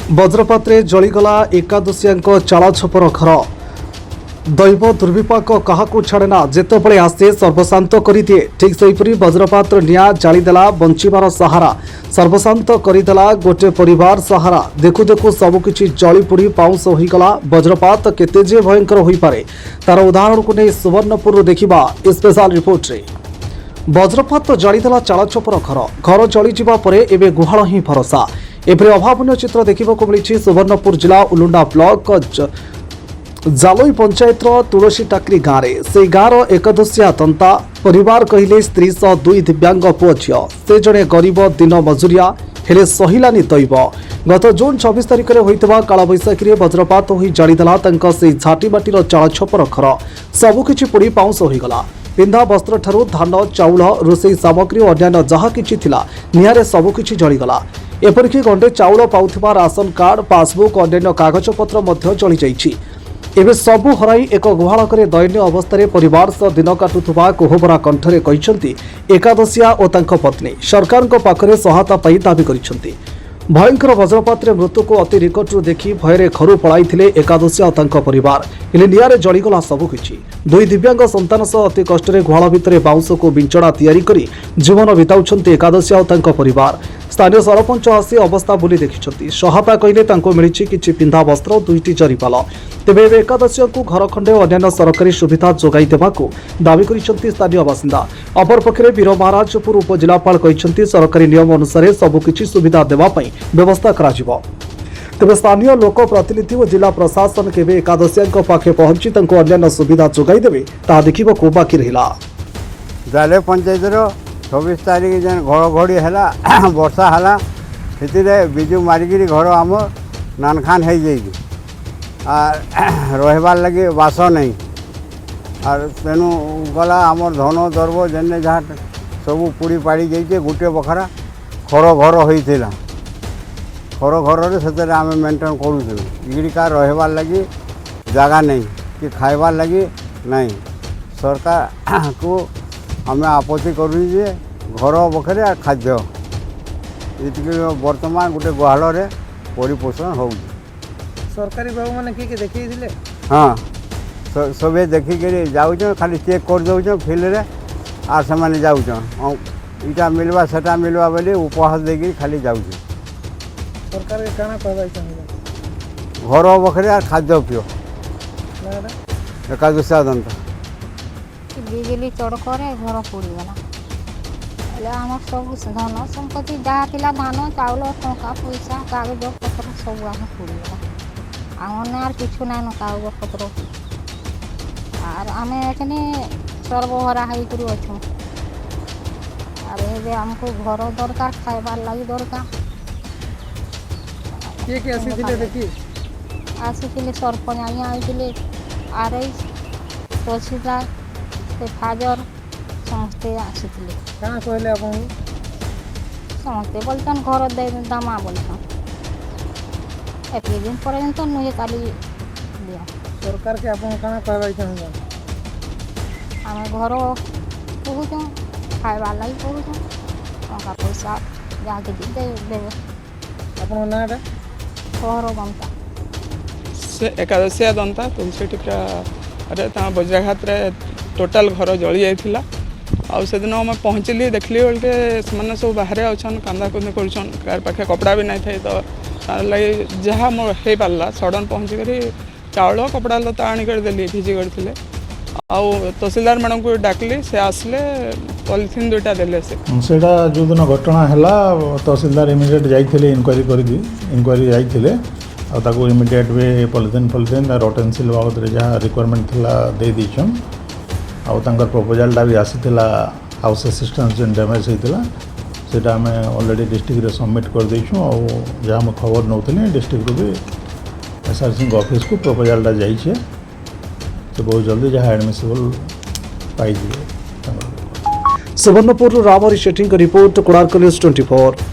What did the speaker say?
वज्रपात जलीगला एकादशिया चाल छपर घर दैव दुर्विपाक क्या छाड़ेना जितेबले आसे सर्वशांत करदिए ठीक सेपरी वज्रपात निआ जालीदेला बंचार सहारा सर्वशांत करदेला गोटे परिवार सहारा देखु देखु सबकि जलीपोड़ी पाउंस होगला वज्रपात केते जे भयंकर हो पारे तार उदाहरण को नहीं सुवर्णपुर देखा स्पेशल रिपोर्ट रे वज्रपात जालीदेला चाल छपर घर घर जलीजा एवं गुहाल ही भरोसा एपरी अभावन चित्र देखा मिली सुवर्णपुर जिला उलुंडा ब्लॉक जालोई पंचायत तुलसी टाकरी गाँव में से गाँव एकदशिया तंता परिवार कहले स्त्री सह दुई दिव्यांग पुओ झील से जड़े गरीब दिन मजुरिया हेले सहिलानी दैव गत जून 26 तारिख में होता कालबैशाखी वज्रपात हो जालीदेला से झाटीमाटीर चाल छपर घर सबकि पोड़ी पाउंस होगला पिंधा वस्त्र ठारू धान चाउल रोषेई सामग्री और अन्य जहाँ कि निआरे सबकि जलीगला एपरिक गंडे चाउल पाउथिबा राशन कार्ड पासबुक और अन्य कागजपत्र जली जाइछि एवं सबू हराई एक गुहालक दयनीय अवस्था परिवार सह दिन काटुवा कोहबरा कंठरे कहते एकादशिया और तांको पत्नी सरकार पाखरे सहायता पाई दाबी करिसेंती। भयंकर वज्रपात मृत्यु को अति निकटू देखि भୟରେ घर पलाई एकादशिया और तांको परिवार हेले निआरे जलीगला सबकि दुई दिव्यांग संतान सह अति कष्ट गुहाल भितर बाउंस को बिंचड़ा तैयारी करी जीवन बिताउछंती एकादशिया और तांको परिवार स्थानीय सरपंच आसी अवस्था बुली देखिछंती सहायता कहले मिली कि पिंधा वस्त्र और दुईटी जरीपाल तेज एकादशिया को घर खंडे और अन्य सरकारी सुविधा जोगाई देवाकू दाबी करिसेंती स्थानीय बासिंदा। अपरपक्षे वीर महाराजपुर उपजिलापाल कहते सरकारी नियम अनुसार सबकि सुविधा देवाई व्यवस्था करा तेज स्थानीय लोक प्रतिनिधि और जिला प्रशासन केवे एकादशिया पाखे पहुंची अन्य सुविधा जोगाई देवे ता देखा बाकी रहा। जाले पंचायतर 26 तारिख जेन घड़घड़ी है वर्षा है बिजु मारिकी घर आम नानखान हो जाइए रहीबार लगे बास नहीं और तेणु गला आमर धन दर्व जेने जहाँ सब पुड़ी पाड़ी जाइए गोटे बखरा खर घर होता खर घर से आम मेंटेन करूँ रहीबार लगे जगह नहीं कि खाइबार लगे नहीं सरकार को आम आपत्ति करूँ घर बखरे आ खाद्य ये बर्तमान गोटे गुहाल परिपोषण हो सरकारी बाबू मैंने किए देखिए हाँ सबे देखिक जाऊँ खाली चेक कर दौन फिल्ड रे आर से जाऊँ इटा मिलवा सेटा मिलवा बोली उपहास देगी खाली जाऊँ सरकार के काना कहबाई चाहिए घर बखरे आ खाद्य पियो एकादशिया दंत बिजली चढ़करे घर पोड़गला आम सब धन संपत्ति जहाँ थी धान चाउल टंका पैसा कागज पत्र सब आम पोड़गला आम किछु ना कागज पत्र आर आम एखने सर्वहरा होकर अच्छु आर आमको घर दरकार खाइबार लगी दरकार किए देखिए आसी सरपंच आज्ञा आते आर तहसीलदार से फाजर समस्ते आसी क्या कहले आप समस्ते बोलते घर दमा बोलते एक दिन पर्यंत नुहे काली दिया सरकार के आप कहबाई चाहिए आम घर पहुँचु खाइबार लगी पहुँचु टंका पैसा जहाँ कि देवे आप नाटा सहर बनता से एकादशिया दंता तुलसी टिका अरे बज्राघात टोटाल घर जली जाइला आ से दिन मैं पहुँचली देखली बोलते से सब बाहर अच्छन कांदा कुंदी कर पाखे कपड़ा भी नहीं थे तो लगे जहाँ मोर हो पारा सडन पहुँचिक चाउल कपड़ा लता आनिक देली भिजी करते आउ तहसीलदार मैडम को डाकली से आसले पॉलिथिन दुईटा देले से जो दिन घटना है तहसीलदार इमिडिएट जाइए इनक्वारी करक्वारी जाइए आताको इमिडिएट भी पॉलिथिन रोटेनसिल बाबद जहाँ रिक्वायरमेंट थी दे दीछन आउ प्रपोजालटा भी आसीला हाउस असिस्टेंस जो डैमेज होता से आम ऑलरेडी डिस्ट्रिक्ट सबमिट कर देछुं और जहाँ मैं खबर नौली डिस्ट्रिक्ट भी एसआर सिंह ऑफिस को प्रपोजालटा जाइए तो बहुत जल्दी जहाँ एडमिसिबल पाई सुवर्णपुर रामहरि शेट्टी रिपोर्ट कोणार्क न्यूज 24।